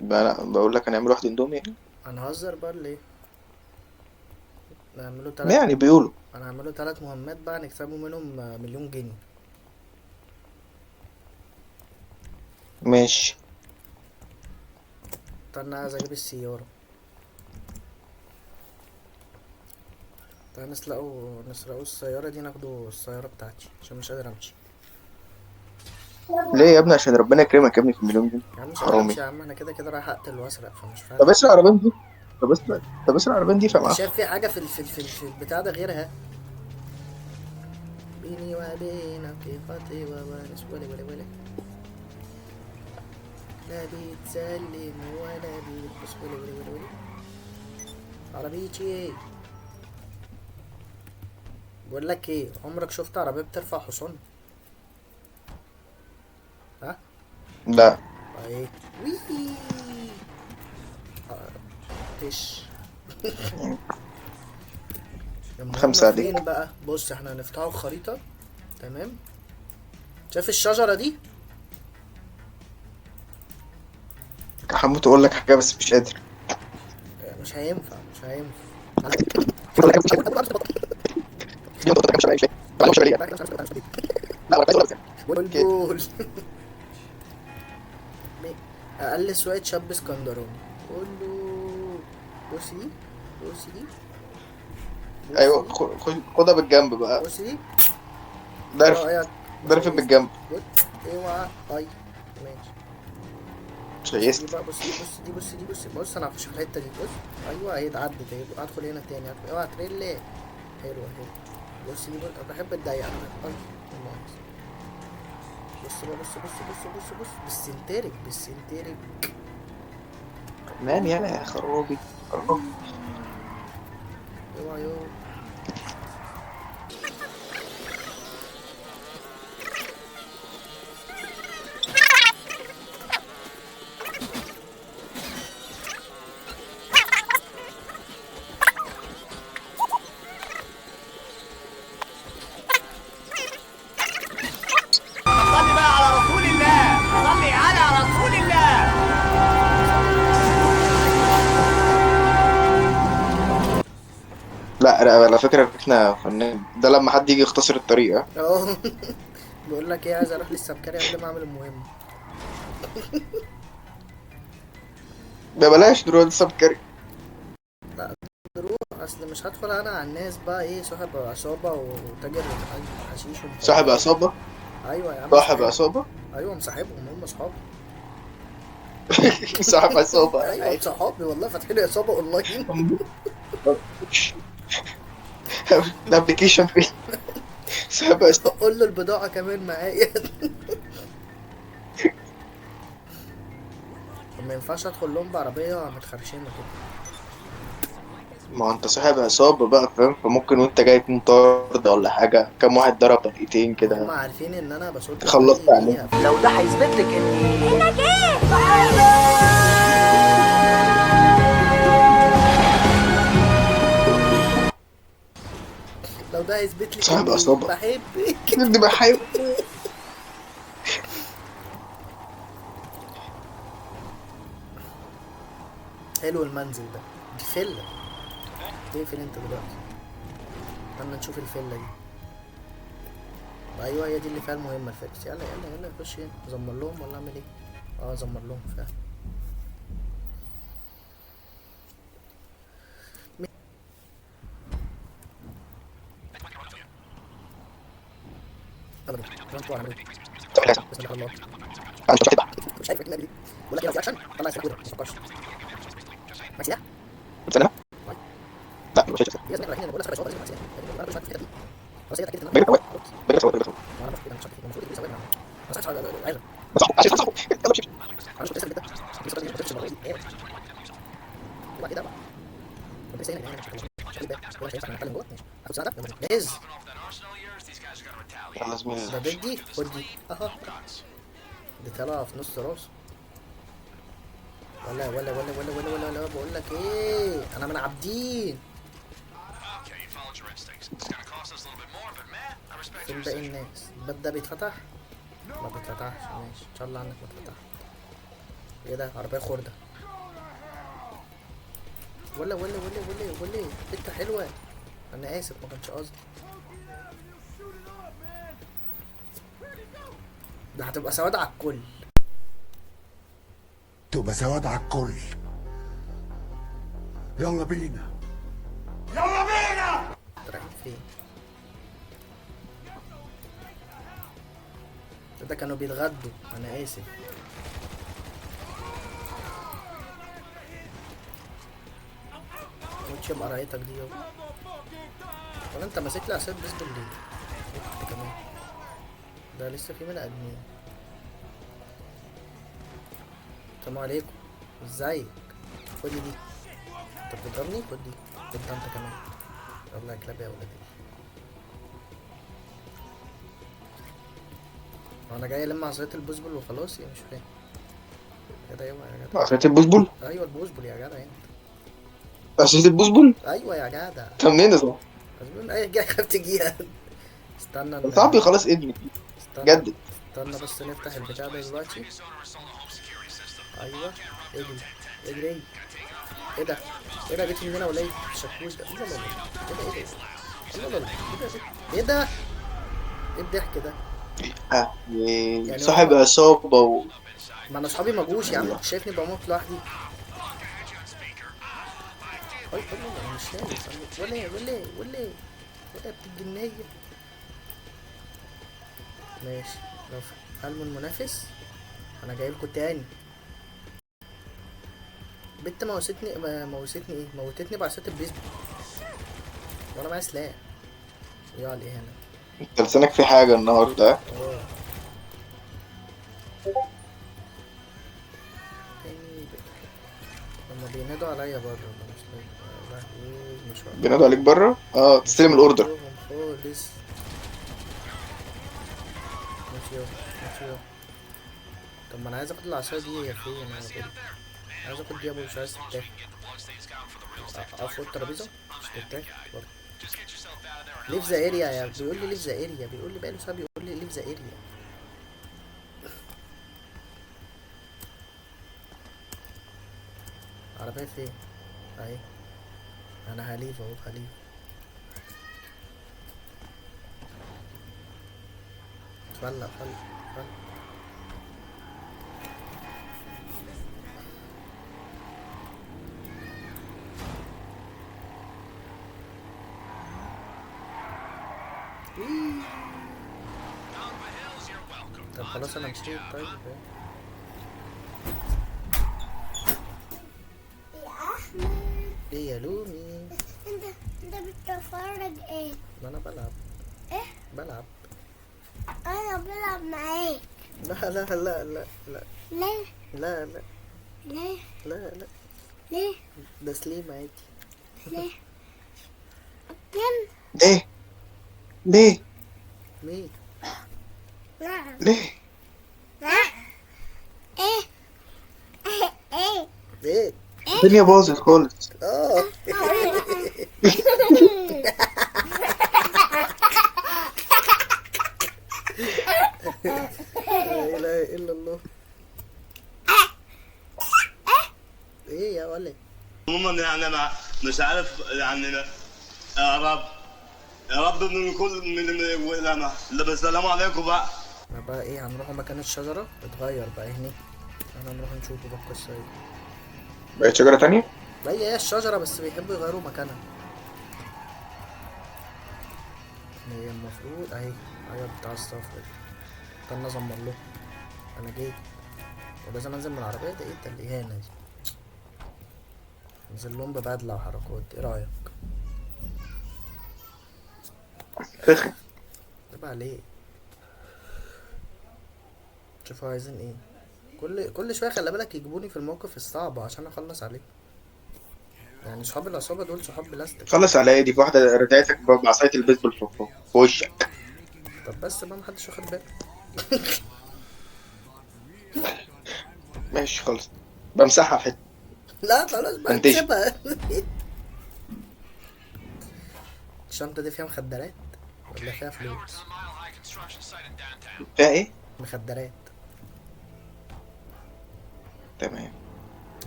لا بقول لك هنعمل واحد اندومي يعني. هنهزر بقى ليه؟ نعمله تلات يعني بيقولوا. هنعمله 3 مهمات بقى نكسبوا منهم مليون جنيه. ماشي. استنى عايز اجيب السيارة. تعالى نسرقوا السيارة دي، ناخدوا السيارة بتاعتي عشان مش قادر امشي. ليه يا ابني؟ عشان ربنا يكرمك يا ابني في المليون جنيه. يا عم مش قادر حرامي. امشي يا عم، انا كده كده رايح اقتل واسرق فمش طب فارقة. اسرق العربية دي. طب اسرق العربية دي انت فمعاها. شايف في حاجة في البتاع ده غيرها؟ بيني وبينك خطي وبانس ولا لا بيتسلم ولا بيلبس ولا عربيتي. بقول لك ايه، عمرك شفت عربية بترفع حصان؟ ها؟ لا. ايه؟ وي. تش. المهم خمسة عليك. فين بقى؟ بص احنا هنفتحوا الخريطة. تمام. شايف الشجرة دي؟ هموت اقول لك حاجة بس مش قادر. مش هينفع مش هينفع. مش هقول لك مش قادر. دي نقطة كام شباب. لا مش شباب. لا ولا عايز اقول لك. بقول لك ايه. بلبل. اقل سواقة شاب اسكندراني. قول له بص دي، بص دي، بص ايوه دي، خدها بالجنب بقى. بص دي. ايه ضرف. رأيك؟ ضرف مش بالجنب. بص. اوعى طيب. ماشي. بص دي شيست. بقى، بص دي، بص دي، بص دي، بص انا هخش في الحتة دي، بص. ايوه اهي اتعدت اهي، ادخل هنا تاني، ادخل اوعى تريلي. حلوة اهي. بص دي، بص انا بحب الضيق. اي المؤاخذة. بص بقى، بص بالسنترك بالسنترك. نام يا خرابي. خرابي. اوعى يو. صلي بقى على رسول الله، صلي على رسول الله. لا لا، على فكرة احنا فنان ده لما حد يجي يختصر الطريقة. اهو. بقول لك ايه، عايز اروح للسبكري قبل ما اعمل المهم. بلاش نروح السبكري. لا نروح، اصل مش هدخل انا على الناس بقى ايه، صاحب عصابة وتاجر حشيش صاحب ومخدرات. عصابة. ايوه يا عم صاحب صاحبهم. عصابة. ايوه مصاحبهم، هم اصحابي. صاحب عصابة ايوه عادي. صحابي والله، فاتحين عصابة اونلاين. الابلكيشن فين؟ صاحب عصابة. قول له البضاعة كمان معايا. ما ينفعش ادخل لهم بعربية متخرشمة كده. ما هو انت صاحب عصابة بقى فاهم، فممكن وانت جاي تكون طارد ولا حاجة كام واحد ضرب طلقتين هم كده. عارفين ان انا بصد خلصت الطريق عليه. بيها لو ده هيثبت لك انك لو ده هيثبت لك صاحب اني عصابة. بحبك. ابني بحاول. حلو المنزل ده. دي فيلا. تقفل انت دلوقتي. استنى نشوف الفيلا دي. ايوه هي دي اللي فيها المهمة الفارس. يلا يلا يلا نخش هنا، ازمر لهم ولا اعمل ايه؟ اه ازمر لهم فعلا. ابدا انتوا على مين؟ صاحب العصابة. بسم الله الرحمن انت شفت بقى. الرحيم. مش شايفك نجري. بقول لك ايه، في اكشن طلع سلاح وده ما تفكرش. معاك سلاح؟ سلامة. طيب. لا مش شايف. في ناس رايحين، انا بقول لك سلاح لازم معاك سلاح. انا مش عارف في الحته دي. خلاص كده اتاكدت ان انا بجري معاك. سوا. خلاص. بجري سوا بجري سوا. ما اعرفش كده، مش عارف المفروض يكون سواق معاك. بس عايز صاحبه عشان صاحبه. يلا مشي. انا شفت جدا. لسه ما شفتش المره دي ايه. وبعد كده بقى كنت لسه هنا يعني مش خلي بالك ولا شايف انا هتكلم جوه. ماشي هاخد ساعه ده جاهز. يلا زميلي. ده بدي خد دي اها. دي طالعه في نص راسه. ولا بقول لك ايه، انا من عابدين. فين باقي الناس؟ الباب ده بيتفتح؟ ما بيتفتحش. ماشي ان شاء الله عنك ما اتفتح. ايه ده، عربيه خردة. ولا حته حلوه. انا اسف ما كانش قصدي. ده هتبقى سواد على الكل. تبقى سواد على الكل. يلا بينا. يلا بينا. رايحين فين؟ ده كانوا بيتغدوا. انا اسف. مش يبقى قرايتك دي يابا. ولا انت ماسك لي عصايه بيسبول ليه؟ انت كمان. ده لسه في بني ادمين. السلام عليكم. ازيك؟ خد دي. انت بتضربني؟ خد دي. خد ده انت كمان. يلا يا كلاب يا ولادي. انا جاي الم عصايه البوسبول وخلاص يا مش فاهم. كده يابا يا جدع. عصاية البوسبول. ايوه البوسبول يا جدع انت. عصاية البوسبول. ايوه يا جدع. طب منين يا صاحبي؟ أظن اي جاي خاف تجيها. استنى صاحبي خلاص ابني. استنى جدد. استنى بس نفتح البتاع ده دلوقتي. ايوه اجري اجري. ايه ده؟ ايه ده جيت من هنا ولا ايه؟ الشاكوش ده. ايه ده؟ ايه ده؟ ايه ده؟ ايه الضحك ده؟ يعني صاحب هو- عصابة ما انا اصحابي ما جوش يا عم. انت شايفني بموت لوحدي. اي انا مش شايف. ولا بتجنية. ماشي. هلم المنافس. انا جاي لكم تاني. بنت موتتني بعصاية البيسبول وانا معايا سلاح. يا على الاهانة. انت لسانك في حاجة النهاردة. اه تاني لما بينادوا عليا بره ولا مش لاقي. مش واقف. بينادوا عليك بره؟ تستلم الاوردر. خالص. ماشي يلا ماشي يلا. طب ما انا عايز اخد العصاية دي. هي فين؟ انا بقول عايز اخد دي يا ابو. مش عايز تتاخد. اقف فوق الترابيزة. مش تتاخد برضه. ليف ذا اريا يا بيقول لي. ليف ذا اريا بيقول لي بقاله ساعة. بيقول لي ليف ذا اريا. عربية فين؟ اهي. انا هليف اهو هليف. فلق. طب خلاص انا مشيت. طيب يا احمد ايه يا لومي؟ انت بتتفرج ايه؟ ما انا بلعب. ايه؟ بلعب. انا بلعب معاك. لا. ليه؟ لا ليه؟ لا. ليه؟ ده سليم عادي. ليه؟ كم؟ ليه؟ ليه؟ مين؟ نعم. ليه؟ نعم. ايه؟ ايه؟ ايه؟ الدنيا باظت خالص. اه لا اله الا الله. ايه يا ولد؟ عموما يعني انا مش عارف يعني يا رب يا رب من كل من ولما السلام عليكم بقى. احنا بقى ايه؟ هنروح مكان الشجرة. اتغير بقى هناك. احنا نروح نشوفه بقى القصة ايه. بقت شجرة تانية؟ لا هي الشجرة بس بيحبوا يغيروا مكانها. هي المفروض اهي. ايوه بتاع الصفر. استنى ازمر له. انا جيت ولازم انزل من العربية. ده ايه الاهانة دي؟ انزل لهم ببدلة وحركات. ايه رأيك؟ فخم. طب عليه. شوفوا عايزين ايه. كل شوية خلي بالك يجيبوني في الموقف الصعب عشان اخلص عليه. يعني صحاب العصابة دول صحاب بلاستيك. خلص على ايدي. في واحدة رجعتك بعصاية البيسبول في وشك. طب بس بقى محدش واخد باله. ماشي خلص. بمسحها في حتة. لا خلاص بقى انتشر. نسيبها. الشنطة دي فيها مخدرات ولا فيها فلوس؟ فيها ايه؟ مخدرات. تمام.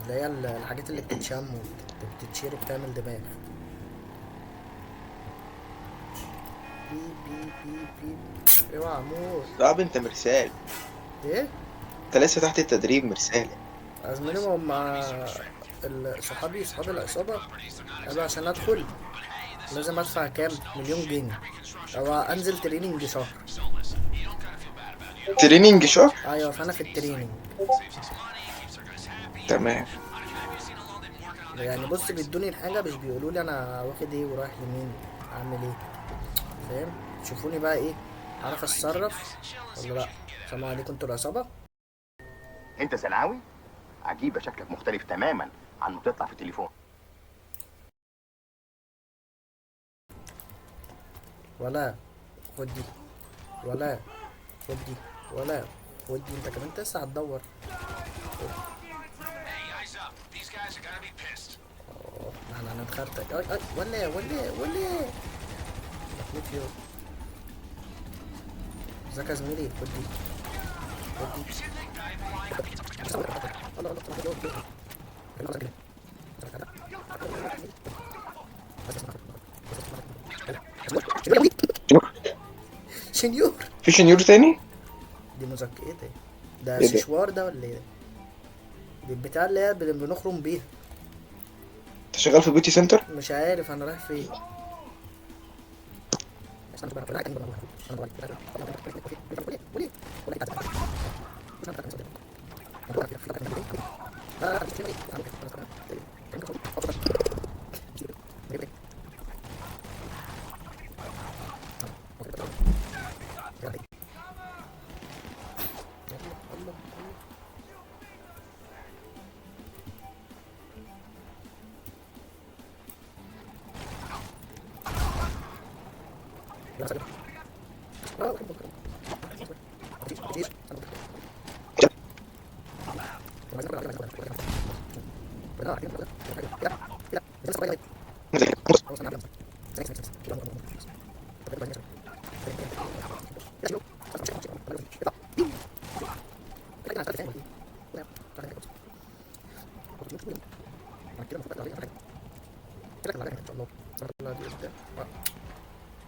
اللي هي الحاجات اللي بتتشم وبتتشرب تعمل دماغ. بيب بيب بيب بيب. اوعى اموت. صعب انت مرسال. ايه؟ انت لسه تحت التدريب مرسال. ازمني هم صحابي صحاب العصابة قالوا عشان ادخل لازم ادفع كام؟ 1,000,000 جنيه او انزل تريننج شهر. تريننج شهر. ايوه فانا في التريننج. تمام. يعني بص بيدوني الحاجة مش بيقولوا لي انا واخد ايه ورايح لمين اعمل ايه، فاهم؟ تشوفوني بقى ايه، هعرف اتصرف ولا لا. السلام عليكم انتوا العصابة. انت سلعاوي؟ عجيبه، شكلك مختلف تماما عن ما بتطلع في التليفون. ولا خد دي، ولا خد دي، ولا خد دي. انت كمان لسه هتدور. اه احنا هنتخرطق. اي اي ولا مخلوق يوم. ازيك يا زميلي؟ خد دي، خد دي. الله شنيور. في شنيور تاني؟ دي مذكرة ايه ده؟ ده ايه ده؟ ششوار ده ولا ايه ده؟ دي البتاع اللي هي بنخرم بيها. انت شغال في بيوتي سنتر؟ مش عارف انا رايح فين.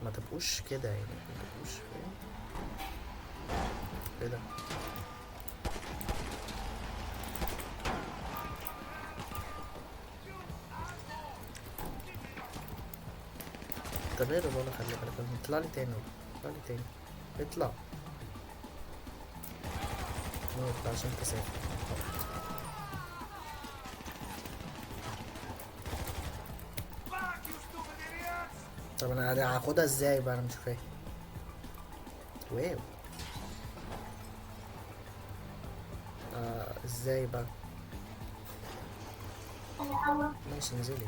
ما تبقوش كده يعني، ما تبقوش فاهم ايه ده. طب ايه ده والله، خلي بالك اطلع لي تاني، اطلع لي تاني، اطلع اطلع عشان تسافر. طب انا هاخدها ازاي بقى؟ انا مش فاهم. واو ازاي بقى؟ ماشي انزلي انزلي.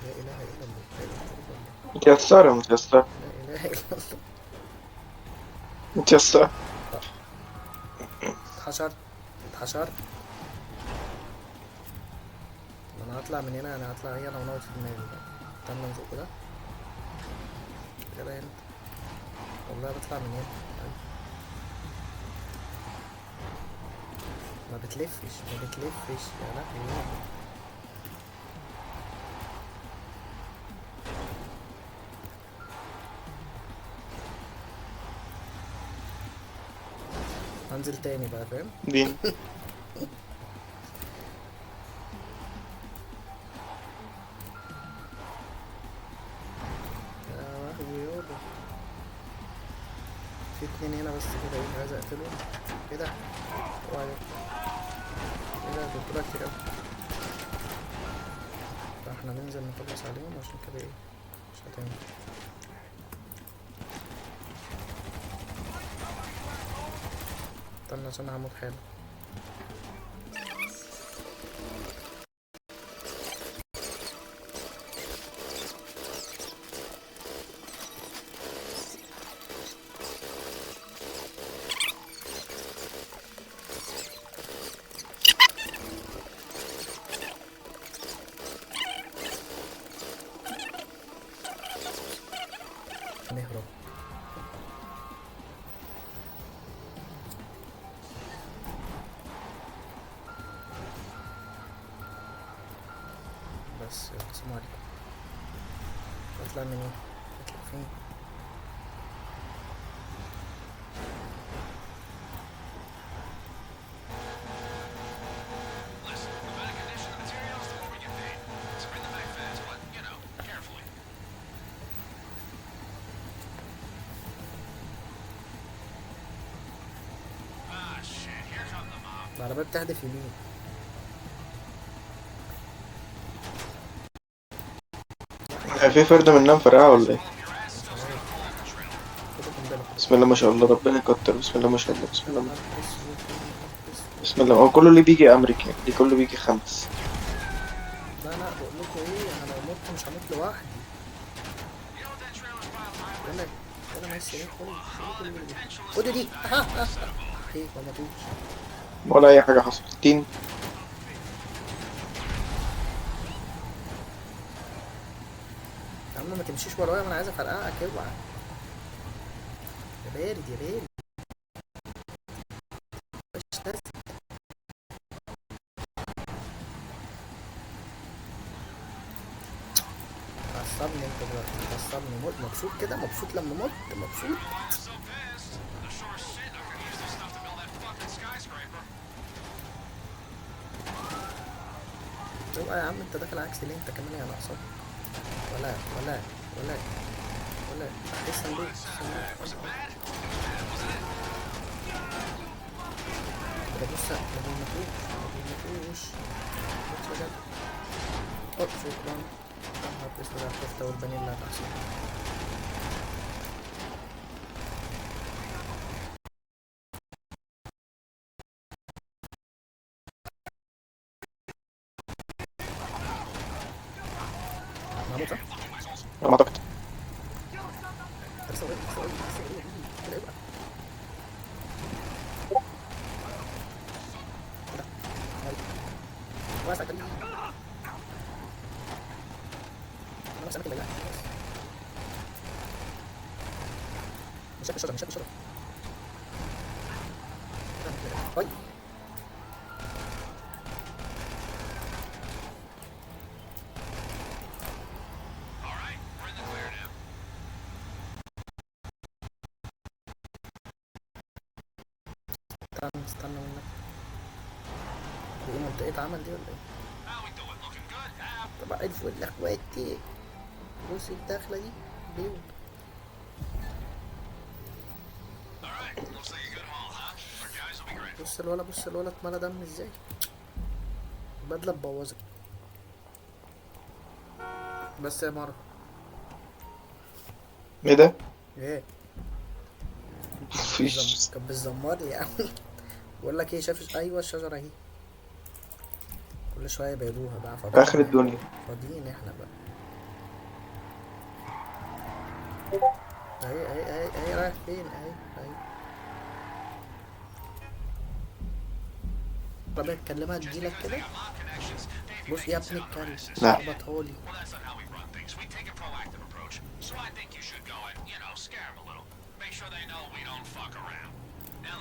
لا اله الا الله، لا اله الا الله، متيسرة متيسرة لا اله الا الله. متيسرة. اتحشرت اتحشرت. انا هطلع من هنا، انا هطلع هنا ونقعد في دماغي بقى. استنى نزق ده كده هنا. والله بطلع من هنا. ما بتلفش ما بتلفش يا لهوي. هنزل تاني بقى فاهم. دين. يا لهوي يابا. في اتنين هنا بس كده، ايه عايز اقتلهم. ايه ده؟ اوعى ايه ده؟ دول كتير اوي. فاحنا ننزل نخلص عليهم عشان كده ايه مش هتعمل. استنى عشان هموت حالا. نهرب. بس يلا سلام عليكم. اطلع من ايه؟ اطلع فين؟ العربية بتهدف يمين. في فرد مننا مفرقعة ولا ايه؟ كده قنبلة. بسم الله ما شاء الله، ربنا يكتر. بسم الله ما شاء الله، بسم الله ما... بسم الله. هو كله اللي بيجي امريكا دي، كله بيجي 5. لا بقول لكم ايه، انا لو مت مش هموت لوحدي. يلا ماشي ايه، خد دي. ايه ما ماتوش. ولا اي حاجة حصلت. تين. يا عم ما تمشيش ورايا، ما انا عايز افرقعك. اوعى يا بارد يا بارد. مش لازم. عصبني انت دلوقتي، عصبني. مبسوط كده، مبسوط لما مت، مبسوط. اوعى يا عم، انت داخل عكس ليه؟ انت كمان يا ناقصك. ولا ولا ولا ولا ايه الصندوق؟ ده بص، ما بيموتوش. بص بجد. شكرا. هحط اسود على الكفتة والفانيلا تحصل. معمول صح؟ ما اعتقد. واسع كده. انا بس كده. مش شايف الشجرة، مش شايف الشجرة. هاي. استنى منك. دي ايه، منطقة عمل دي ولا ايه؟ طبعا الفل يا اخواتي. بص الدخلة دي بيو. بص الولد اتملى دم ازاي. بدلة تبوظك. بس يا مرة. ايه ده؟ ايه مفيش. كان بالزمار يا عم. بقول لك ايه، شايف ايوه الشجرة اهي. كل شوية بيدوها بقى فاضيين. اخر الدنيا. فاضيين احنا بقى. اهي رايح فين؟ اهي طب اتكلمها تجيلك كده. بص يا ابني الكلب. لا. خبطهالي.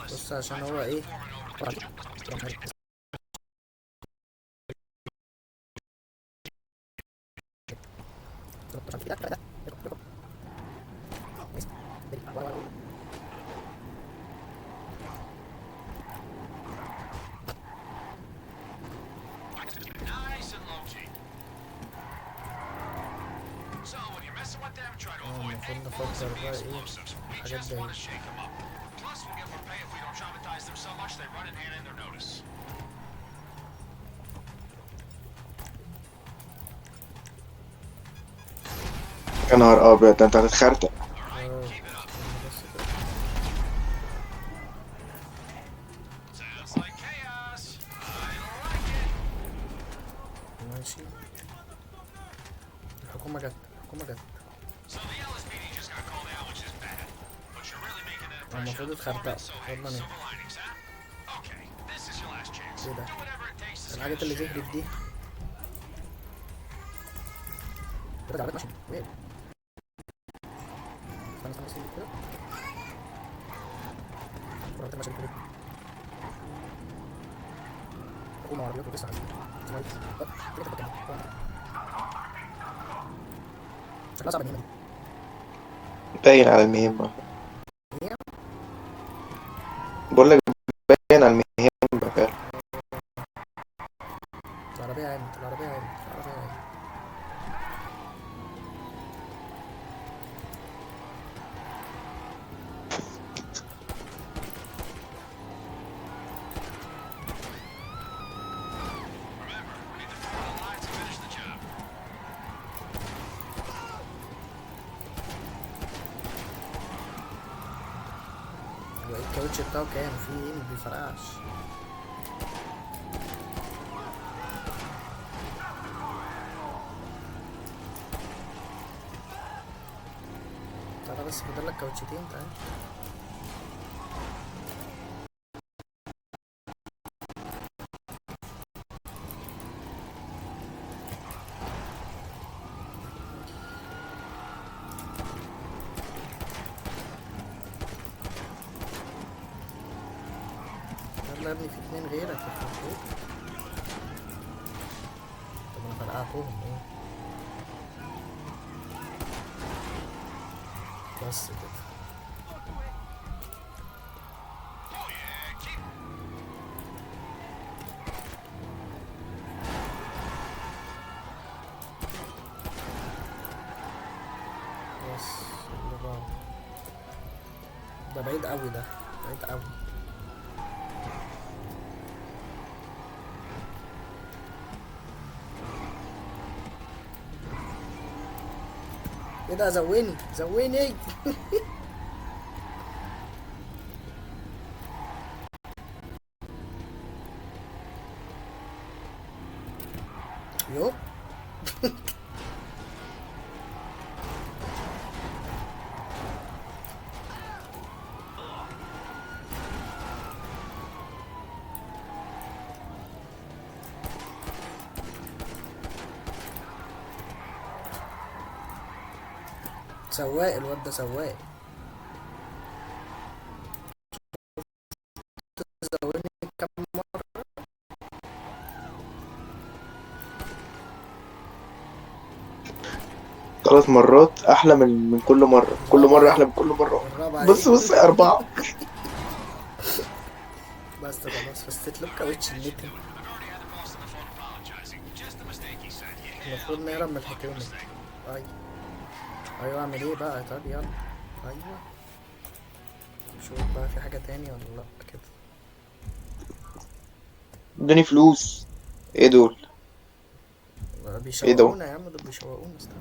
بص عشان هو ايه. المفروض نفكر بقى ايه الحاجات دي. يا نهار ابيض، ده انت هتتخرتق. ماشي. الحكومة جت. المفروض اتخرتقوا. يلا نام. ايه ده؟ الحاجات اللي زهرت دي. رجع عليك ماشي. وين؟ استنى كده. رحت ماشي كده. قوم عربيات وتسعة. شكلها صعب المهمة دي. باين على المهمة. بقول لك باين على المهمة فعلا. العربية عمت، العربية عمت، العربية عمت. هو ايه الكاوتش بتاعه كام؟ في ايه ما بيفرقعش. تعالى بس فاضل لك كاوتشتين تعالى. يلا يا ابني في اتنين غيرك يخرب بيت. طب انا فرقعتهم ايه؟ بس كده. بس اللي بعده ده بعيد قوي، ده بعيد قوي. ايه ده؟ زوني زوني. يو. سواق الواد ده سواق. زوني كم مرة. 3 مرات أحلى من كل مرة، كل برافو مرة عليك. أحلى من كل مرة. الرابعة بص ايه؟ بص 4. بس خلاص فستت له الكاوتش النتن. المفروض نهرب من الحكومة. ايوه ايوه اعمل ايه بقى؟ طب يلا. ايوه شوف بقى في حاجة تاني ولا لا كده. ادوني فلوس. ايه دول؟ ايه ده؟ بيشوقونا يا عم، دول بيشوقونا. استنى